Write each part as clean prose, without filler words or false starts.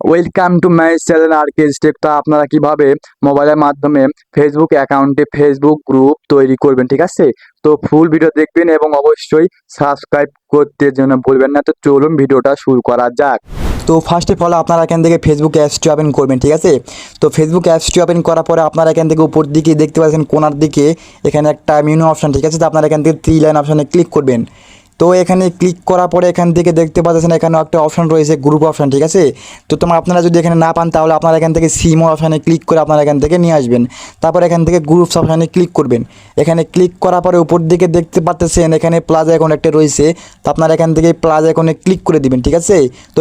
Welcome to my channel architect. তো আপনারা কিভাবে মোবাইলের মাধ্যমে ফেসবুক অ্যাকাউন্টে ফেসবুক গ্রুপ তৈরি করবেন, ঠিক আছে? তো ফুল ভিডিও দেখবেন এবং অবশ্যই সাবস্ক্রাইব করতে যেন ভুলবেন না। তো চলুন ভিডিওটা শুরু করা যাক। তো ফার্স্ট অফ অল আপনারা এখান থেকে ফেসবুক অ্যাপসটি ওপেন করবেন, ঠিক আছে? তো ফেসবুক অ্যাপসটি ওপেন করার পরে আপনারা এখান থেকে উপর দিকে দেখতে পাচ্ছেন কোনার দিকে এখানে একটা মেনু অপশন, ঠিক আছে? তো আপনারা এখান থেকে 3 লাইন অপশানে ক্লিক করবেন। তো এখানে ক্লিক করার পরে এখান থেকে দেখতে পাচ্ছেন এখানে একটা অপশন রয়েছে গ্রুপ অপশন, ঠিক আছে? তো আপনারা যদি এখানে না পান তাহলে আপনারা এখান থেকে সিম অপশানে ক্লিক করে আপনারা এখান থেকে নিয়ে আসবেন। তারপর এখান থেকে গ্রুপস অপশানে ক্লিক করবেন। এখানে ক্লিক করার পরে উপর দিকে দেখতে পাচ্ছেন এখানে প্লাস আইকন একটা রয়েছে। তো আপনারা এখান থেকে প্লাস আইকনে ক্লিক করে দিবেন, ঠিক আছে? তো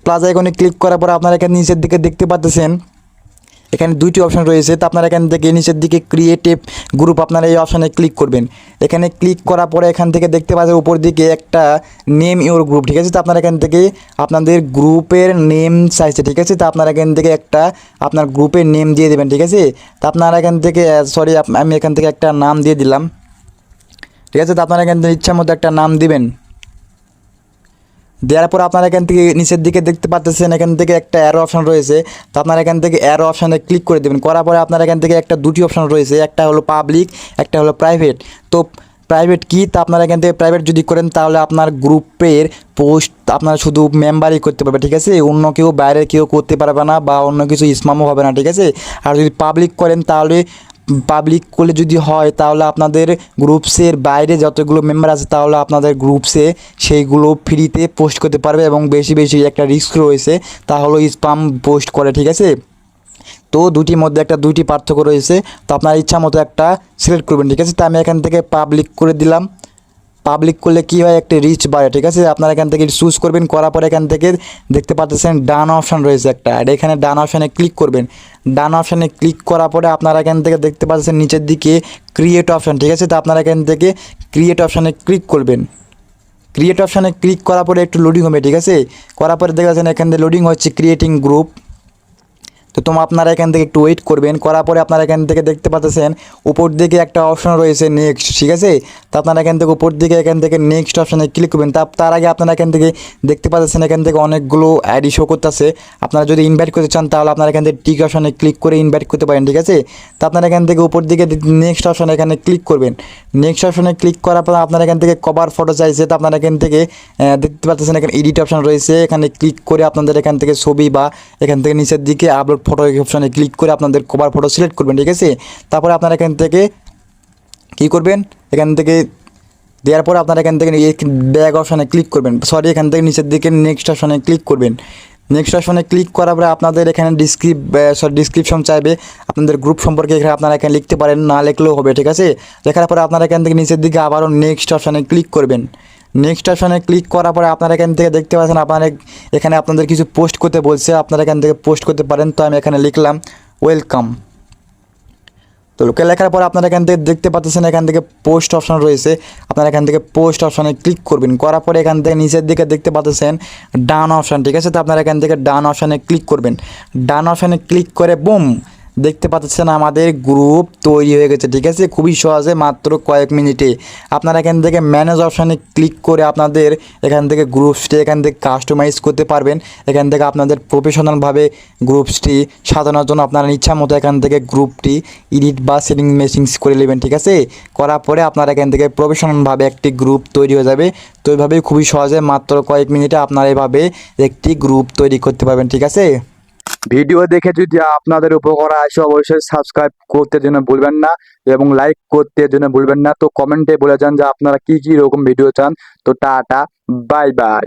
প্লাস আইকনে ক্লিক করার পরে আপনারা এখানে নিচের দিকে দেখতে পাচ্ছেন এখানে দুইটি অপশন রয়েছে। তো আপনারা এখান থেকে নিচের দিকে ক্রিয়েটিভ গ্রুপ আপনারা এই অপশানে ক্লিক করবেন। এখানে ক্লিক করার পরে এখান থেকে দেখতে পাচ্ছেন উপর দিকে একটা নেম ইউর গ্রুপ, ঠিক আছে? তো আপনারা এখান থেকে আপনাদের গ্রুপের নেম চাইছে, ঠিক আছে? তো আপনারা এখান থেকে একটা আপনার গ্রুপের নেম দিয়ে দেবেন, ঠিক আছে? তো আপনারা এখান থেকে আমি এখান থেকে একটা নাম দিয়ে দিলাম, ঠিক আছে? তো আপনারা এখান থেকে ইচ্ছা মতো একটা নাম দিবেন। দেওয়ার পর আপনারা এখান থেকে নিচের দিকে দেখতে পাচ্ছেন এখান থেকে একটা অ্যারো অপশন রয়েছে। তো আপনারা এখান থেকে অ্যারো অপশানে ক্লিক করে দেবেন। করার পরে আপনারা এখান থেকে দুটি অপশন রয়েছে, একটা হলো পাবলিক, একটা হলো প্রাইভেট। তো প্রাইভেট কি, তা আপনারা এখান থেকে প্রাইভেট যদি করেন তাহলে আপনার গ্রুপের পোস্ট আপনারা শুধু মেম্বারই করতে পারবে, ঠিক আছে? অন্য কেউ বাইরের কেউ করতে পারবে না বা অন্য কিছু স্প্যামও হবে না, ঠিক আছে? আর যদি পাবলিক করেন তাহলে পাবলিক করলে যদি হয় তাহলে আপনাদের গ্রুপসের বাইরে যতগুলো মেম্বার আছে তাহলে আপনাদের গ্রুপসে সেইগুলো ফ্রিতে পোস্ট করতে পারবে এবং বেশি বেশি একটা রিস্ক রয়েছে, তা হলো স্প্যাম পোস্ট করে, ঠিক আছে? তো দুটির মধ্যে দুইটি পার্থক্য রয়েছে। তো আপনার ইচ্ছা মতো একটা সিলেক্ট করবেন, ঠিক আছে? তো আমি এখান থেকে পাবলিক করে দিলাম। পাবলিক করলে কী হয়, একটা রিচ বাড়ে, ঠিক আছে? আপনারা এখান থেকে চুজ করবেন। করার পরে এখান থেকে দেখতে পাচ্ছেন ডান অপশান রয়েছে একটা, আর এখানে ডান অপশানে ক্লিক করবেন। ডান অপশানে ক্লিক করার পরে আপনারা এখান থেকে দেখতে পাচ্ছেন নিচের দিকে ক্রিয়েট অপশান, ঠিক আছে? তো আপনারা এখান থেকে ক্রিয়েট অপশানে ক্লিক করবেন। ক্রিয়েট অপশানে ক্লিক করার পরে একটু লোডিং হবে, ঠিক আছে? করার পরে দেখা যাচ্ছে এখান থেকে লোডিং হচ্ছে ক্রিয়েটিং গ্রুপ। তো আপনারা এখান থেকে একটু ওয়েট করবেন। করার পরে আপনারা এখান থেকে দেখতে পাচ্ছেন উপর দিকে একটা অপশন রয়েছে নেক্সট, ঠিক আছে? তো আপনারা এখান থেকে উপর দিকে এখান থেকে নেক্সট অপশানে ক্লিক করবেন। তার আগে আপনারা এখান থেকে দেখতে পাচ্ছেন এখান থেকে অনেকগুলো আইডি শো করতেছে। আপনারা যদি ইনভাইট করতে চান তাহলে আপনারা এখান থেকে টিক অপশানে ক্লিক করে ইনভাইট করতে পারেন, ঠিক আছে? তো আপনারা এখান থেকে উপর দিকে নেক্সট অপশানে এখানে ক্লিক করবেন। নেক্সট অপশানে ক্লিক করার পর আপনারা এখান থেকে কভার ফটো চাইছে। তো আপনারা এখান থেকে দেখতে পাচ্ছেন এখানে এডিট অপশান রয়েছে, এখানে ক্লিক করে আপনাদের এখান থেকে ছবি বা এখান থেকে নিচের দিকে আপলোড ফটো অপশানে ক্লিক করে আপনাদের কভার ফটো সিলেক্ট করবেন, ঠিক আছে? তারপরে আপনারা এখান থেকে কী করবেন, এখান থেকে দেওয়ার পর আপনারা এখান থেকে ব্যাগ অপশানে ক্লিক করবেন, এখান থেকে নিচের দিকে নেক্সট অপশানে ক্লিক করবেন। নেক্সট অপশানে ক্লিক করার পরে আপনাদের এখানে ডিসক্রিপশন চাইবে আপনাদের গ্রুপ সম্পর্কে, এখানে আপনারা এখানে লিখতে পারেন, না লিখলেও হবে, ঠিক আছে? লেখার পরে আপনারা এখান থেকে নিচের দিকে আবারও নেক্সট অপশানে ক্লিক করবেন। নেক্সট অপশানে ক্লিক করার পরে আপনারা এখান থেকে দেখতে পাচ্ছেন আপনারা এখানে আপনাদের কিছু পোস্ট করতে বলছে, আপনারা এখান থেকে পোস্ট করতে পারেন। তো আমি এখানে লিখলাম ওয়েলকাম। তো লেখার পর আপনারা এখান থেকে দেখতে পাচ্ছেন এখান থেকে পোস্ট অপশন রয়েছে, আপনারা এখান থেকে পোস্ট অপশানে ক্লিক করবেন। করার পরে এখান থেকে নিচের দিকে দেখতে পাচ্ছেন ডান অপশান, ঠিক আছে? তো আপনারা এখান থেকে ডান অপশানে ক্লিক করবেন। ডান অপশানে ক্লিক করে বুম দেখতে পাচ্ছেন আমাদের গ্রুপ তৈরি হয়ে গেছে, ঠিক আছে? খুবই সহজে মাত্র কয়েক মিনিটে আপনারা এখান থেকে ম্যানেজ অপশানে ক্লিক করে আপনাদের এখান থেকে গ্রুপসটি এখান থেকে কাস্টমাইজ করতে পারবেন। এখান থেকে আপনাদের প্রফেশনালভাবে গ্রুপসটি সাজানোর জন্য আপনারা ইচ্ছা মতো এখান থেকে গ্রুপটি এডিট বা সেটিং মেশিংস করে নেবেন, ঠিক আছে? করার পরে আপনারা এখান থেকে প্রফেশনালভাবে একটি গ্রুপ তৈরি হয়ে যাবে। তো এইভাবেই খুবই সহজে মাত্র কয়েক মিনিটে আপনারা এভাবে একটি গ্রুপ তৈরি করতে পারবেন, ঠিক আছে? ভিডিও দেখে যদি আপনাদের উপকার আসে অবশ্যই সাবস্ক্রাইব করতে জন্য ভুলবেন না এবং লাইক করতে জন্য ভুলবেন না। তো কমেন্টে বলে যান যে আপনারা কি কি রকম ভিডিও চান। তো টাটা, বাই বাই।